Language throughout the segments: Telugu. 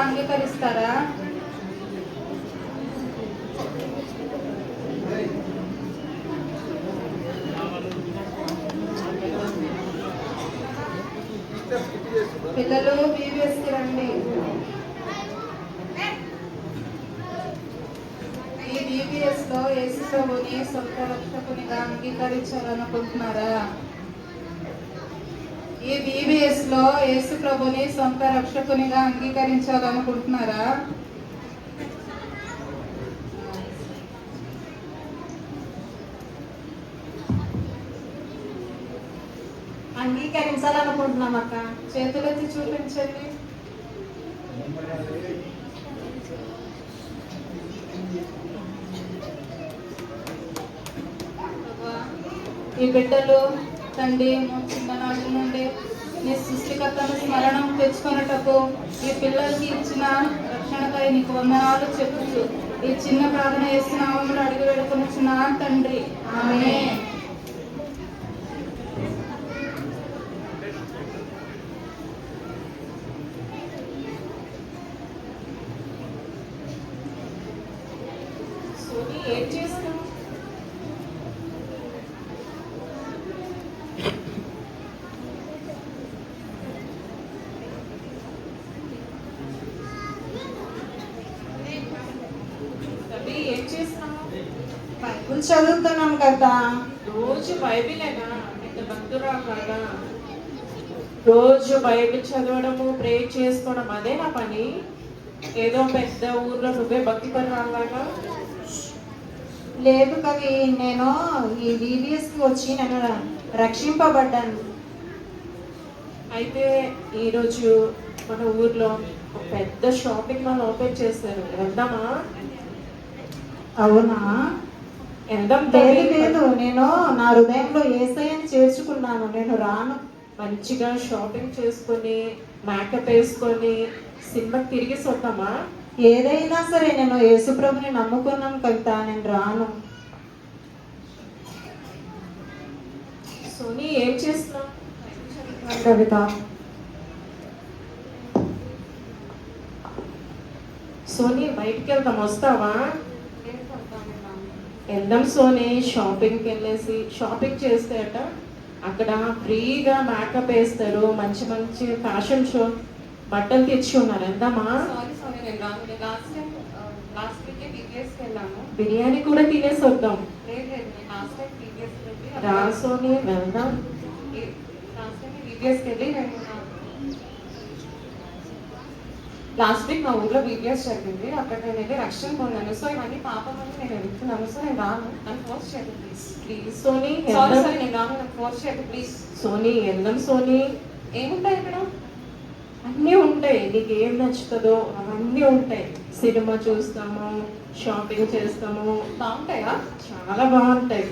అంగీకరిస్తారా? పిల్లలు బీబీఎస్కి రండి. ఈ బీబీఎస్ లో యేసు ప్రభుని సొంత రక్షకునిగా అంగీకరించాలనుకుంటున్నారా? ఈ బీబీఎస్ లో యేసు ప్రభుని సొంత రక్షకునిగా అంగీకరించాలనుకుంటున్నారా? అంగీకరించాలనుకుంటున్నాం అక్క. చేతులెత్తి చూపించండి. ఈ బిడ్డలు తండ్రి చిన్ననాటి నుండి నీ సృష్టికర్తను స్మరణం తెచ్చుకున్నటకు ఈ పిల్లలకి ఇచ్చిన రక్షణపై నీకు వందనాలు చెప్పుచు ఈ చిన్న ప్రార్థన యేసునామములో అడిగి వేడుకొనుచున్నా తండ్రి, ఆమేన్. ఏం చేస్తావు? ఏం చేస్తాము? బైబుల్ చదువుతున్నాం కదా. రోజు బైబిలేనా? ఇంత భక్తురా కదా. రోజు బైబిల్ చదవడము, ప్రే చేసుకోవడం అదే నా పని. ఏదో పెద్ద ఊర్లో నువ్వే భక్తి పని రాలాగా. లేదు కవి, నేను ఈ బీబీఎస్కి వచ్చి నేను రక్షింపబడ్డాను. అయితే ఈరోజు మన ఊర్లో ఒక పెద్ద షాపింగ్ మాల్ ఓపెన్ చేస్తారు, వెళ్దామా? అవునా? వెళ్దాం. లేదు, నేను నా హృదయంలో యేసయ్యని చేర్చుకున్నాను, నేను రాను. మంచిగా షాపింగ్ చేసుకొని మేకప్ వేసుకొని సినిమాకి తిరిగి వద్దామా? ఏదైనా సరే నేను యేసుప్రభుని నమ్ముకున్నాను కవిత, నేను రాను. సోనీ ఏం చేస్తున్నావు? కవిత, సోనీ బయటికి వెళ్దాం, వస్తావా? వెళ్దాం సోనీ, షాపింగ్కి వెళ్ళేసి షాపింగ్ చేస్తే అట అక్కడ ఫ్రీగా మేకప్ వేస్తారు, మంచి మంచి ఫ్యాషన్ షో బట్టలు తెచ్చి ఉన్నారు, వెళ్దామా? బిర్యానీ కూడా తినేసి వద్దాం. రా సోనీ, వెళ్దాం. లాస్ట్ వీక్ మా ఊర్లో బీబీఎస్ జరిగింది, అక్కడ నేను వెళ్ళి రక్షణ పొందాను. సో ఇవన్నీ పాపం అని నేను వెళ్తున్నాను. సో నేను రాను, నన్ను ఫోర్స్ చేయదు ప్లీజ్. ప్లీజ్ సోనీ, సారీ నేను రాను, నన్ను ఫోర్స్ చేయదు ప్లీజ్. సోనీ వెళ్దాం. సోనీ ఏముంటాయి ఇక్కడ? అన్నీ ఉంటాయి, నీకు ఏం నచ్చుతుందో అవన్నీ ఉంటాయి. సినిమా చూస్తాము, షాపింగ్ చేస్తాము. బాగుంటాయా? చాలా బాగుంటాయి.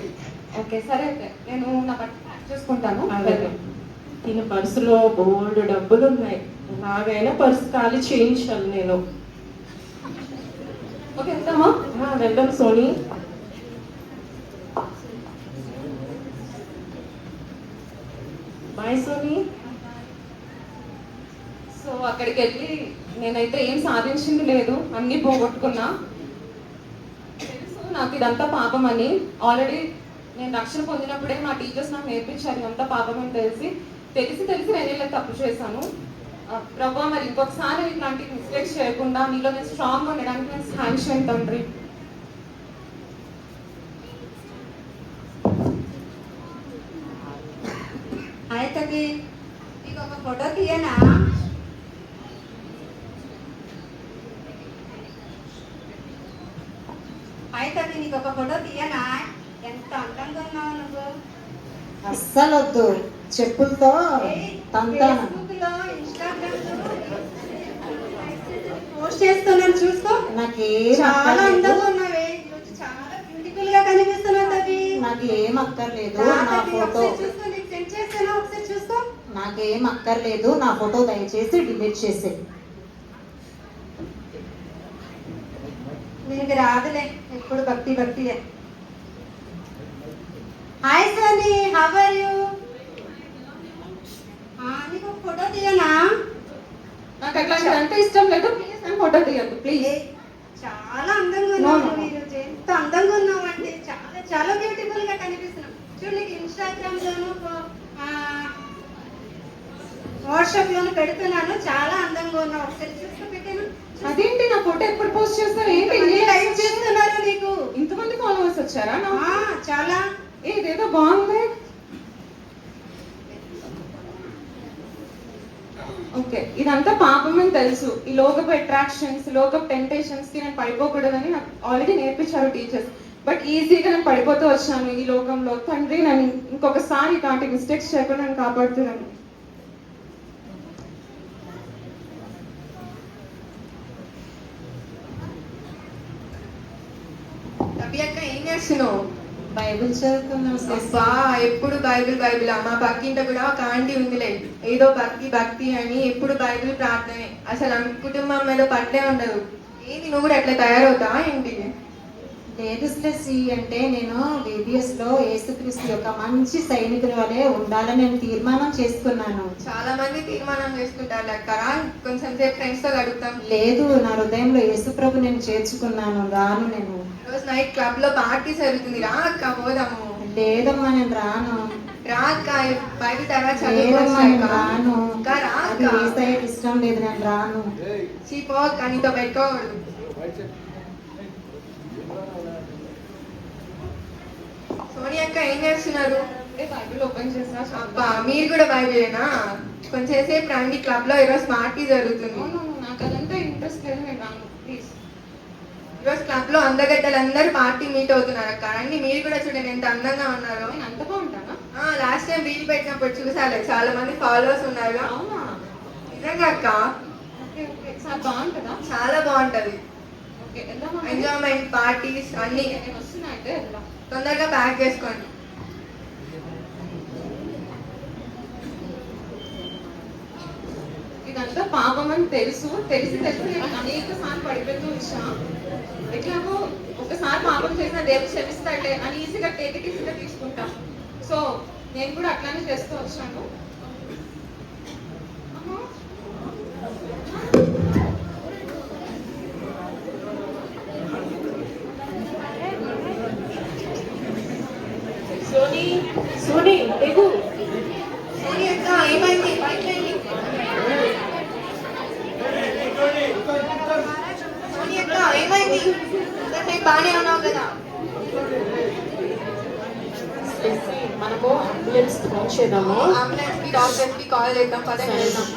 ఓకే సరే, అయితే నేను నా బట్టి ప్యాక్ చేసుకుంటాను. అలాగే దీని పర్సులో బోల్డ్ డబ్బులు ఉన్నాయి, నాగైనా పర్సు ఖాళీ చేయించాలి నేను. ఓకే వెళ్దామా? వెళ్దాం సోనీ. Bye Sony. సో అక్కడికి వెళ్ళి నేనైతే ఏం సాధించింది లేదు, అన్నీ పోగొట్టుకున్నా. తెలుసు నాకు ఇదంతా పాపం అని. ఆల్రెడీ నేను రక్షణ పొందినప్పుడే మా టీచర్స్ నాకు నేర్పించారు ఇదంతా పాపం అని తెలిసి నేనే తప్పు చేశాను. ప్రభా, మరి ఇంకొకసారి ఇట్లాంటి మిస్టేక్స్ చేయకుండా నీలో నేను స్ట్రాంగ్ ఉండడానికి నేను సహాయం చేయండి తండ్రి. హాయ్ కవి, నీకు ఒక ఫోటో తీయనా? హాయ్ కవి, నీకు ఒక ఫోటో తీయనా? ఎంత అందంగా ఉన్నావు నువ్వు. అస్సలు వద్దు, చెప్పులతో తంతాను. పోస్ట్ చేస్తున్నాను చూసుకో. నాకు చాలా అందంగా ఉన్నావే, చాలా బ్యూటిఫుల్ గా కనిపిస్తున్నావు కవి. నాకు ఏం అక్కర్లేదు నా ఫోటో. చూసుకో, నాకేం అక్కర్లేదు నా ఫోటో, దయచేసి డిలీట్ చేసే. నీకు రాదులే, ఎప్పుడు భక్తి భక్తియే. Hi Soni, how are you? నీకు ఫోటో తీయనా? నాకు అట్లాంటిదంతా ఇష్టం లేదు. ప్లీజ్ నేను ఫోటో తీయద్దు ప్లీజ్. ఏ, చాలా అందంగా ఉన్నావు నువ్వు ఈరోజు. ఎంత అందంగా ఉన్నావు అంటే చాలా చాలా బ్యూటిఫుల్ గా కనిపిస్తున్నావు. చూడు నీకు ఇన్స్టాగ్రామ్ లోను వాట్సాప్ లోను పెడుతున్నాను. చాలా అందంగా ఉన్నావు. ఒకసారి చూస్తూ పెట్టాను. అదేంటి నా ఫోటో ఎప్పుడు పోస్ట్ చేస్తారు? ఏంటి లైక్ చేస్తున్నారు నీకు. ఇంతమంది ఫాలోవర్స్ వచ్చారా? చాలా. ఇదేదో బాగుంది. ఓకే, ఇదంతా పాపమని తెలుసు. ఈ లోకపు అట్రాక్షన్స్, లోకపు టెంప్టేషన్స్ కి నేను పడిపోకూడదని నాకు ఆల్రెడీ నేర్పించారు టీచర్స్. బట్ ఈజీగా నేను పడిపోతూ వచ్చాను ఈ లోకంలో. తండ్రి నన్ను ఇంకొకసారి ఇలాంటి మిస్టేక్స్ చేయకుండా నన్ను కాపాడుతున్నాను. అక్క ఏం చేస్తున్నావు? బైబిల్ చదువుతున్నావు. అబ్బా ఎప్పుడు బైబిల్ బైబిల్. మా పక్కింట కూడా ఒక ఆంటీ ఉందిలే, ఏదో భక్తి భక్తి అని ఎప్పుడు బైబిల్ ప్రార్థనే. అసలు ఆమె కుటుంబం మీద పట్లే ఉండదు. ఏంది నువ్వు కూడా ఎట్లా తయారవుతావా ఏంటి? లేదు శ్రీ, అంటే నేను బీబీఎస్ లో యేసుక్రీస్తు యొక్క మంచి సైనికుల వలె ఉండాలని నేను తీర్మానం చేసుకున్నాను. చాలా మంది తీర్మానం చేసుకుంటారు అక్కరా. కొంచెం సేపు ఫ్రెండ్స్ తో గడుపుతాం. లేదు, నా హృదయంలో యేసు ప్రభు నేను చేర్చుకున్నాను. రాను నేను. రోజు నైట్ క్లబ్ లో పార్టీ జరుగుతుంది, రా అక్క పోదాము. లేదమ్మా నేను రాను. రా అక్క, బైబిల్ తర్వాత లేదమ్మా నేను చదువుకోవచ్చు రాను. అక్క. రా అది అక్క. యేసయ్యకి ఇష్టం లేదు, నేను రాను. చీపో అక్క, నీతో పెట్టుకోకూడదు. సోని అక్క ఏం చేస్తున్నారు? బైబిల్ ఓపెన్ చేసినా అబ్బా మీరు కూడా బైబిలేనా? కొంచెం సేపు రండి, క్లబ్ లో ఈరోజు పార్టీ జరుగుతుంది. నాకు అదంతా ఇంట్రెస్ట్ లేదు, నేను రాను ప్లీజ్. ఈరోజు క్లబ్ లో అందగడ్డలందరూ పార్టీ మీట్ అవుతున్నారు అక్క. రండి మీరు కూడా చూడండి ఎంత అందంగా ఉన్నారో. నేను అంత బాగుంటానా? లాస్ట్ టైం రీల్ పెట్టినప్పుడు చూసాలే, చాలా మంది ఫాలోవర్స్ ఉన్నారు. అవునా? నిజంగా అక్క ఓకే ఓకే, సార్ బాగుంటుందా? చాలా బాగుంటది. ఓకే, వెళ్దామా? ఎంజాయ్మెంట్, పార్టీస్ అన్ని. నేను వస్తున్నా అయితే వెళ్దాం. తొందరగా ప్యాక్ చేసుకోండి. ఇదంతా పాపం అని తెలుసు. తెలిసి నేను అనేక సార్లు పడిపోతూ వచ్చా. ఎట్లాగో ఒకసారి పాపం చేసిన దేవుడు క్షమిస్తాడులే అని ఈజీగా ఈజీగా తీసుకుంటాం. సో నేను కూడా అట్లానే చేస్తూ వచ్చాను. Sony, Sony ఎగు. సోని అక్క ఏమైంది? బయట రండి. సోని అక్క ఏమైంది? ఇంతసేపు బాగానే ఉన్నావు కదా. మనము అంబులెన్స్ ఫోన్ చేద్దాము. అంబులెన్స్ కి డాక్టర్స్ కి కాల్ చేద్దాం. పదండి వెళ్దాం.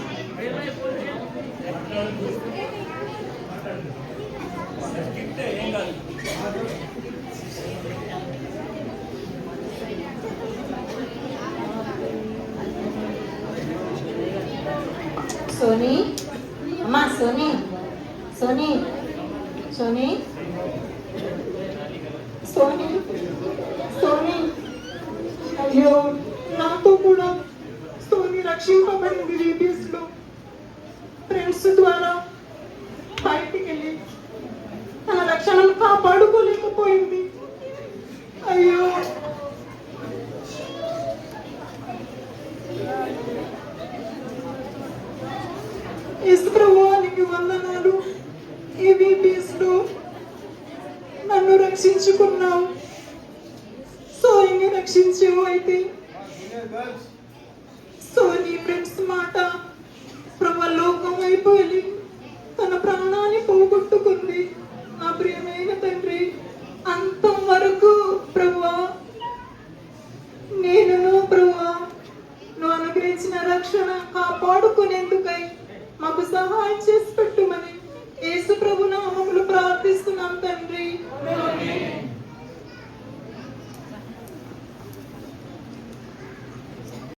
సోనీ, అమ్మా సోనీ, సోనీ, సోనీ, సోనీ, సోనీ. అయ్యో, నాతో కూడా సోని రక్షింపబడింది. బీబీఎస్ లో ఫ్రెండ్స్ ద్వారా బయటికి వెళ్ళి తన రక్షణను కాపాడుకోలేకపోయింది. అయ్యో, యేసు ప్రభువానికి వందనాలు. ఈ బీబీఎస్ లో నన్ను రక్షించుకున్నావు, సోనిని రక్షించావు. అయితే సోని ఫ్రెండ్స్ మాట ప్రభు లోకం వైపు వెళ్ళి తన ప్రాణాన్ని పోగొట్టుకుంది. నా ప్రియమైన తండ్రి, అంతం వరకు ప్రభువా నేను ప్రభువా నువ్వు అనుగ్రహించిన రక్షణ కాపాడుకునేందుకై మాకు సహాయం చేసి పెట్టుమని యేసు ప్రభు నామములో ప్రార్థిస్తున్నాం తండ్రి.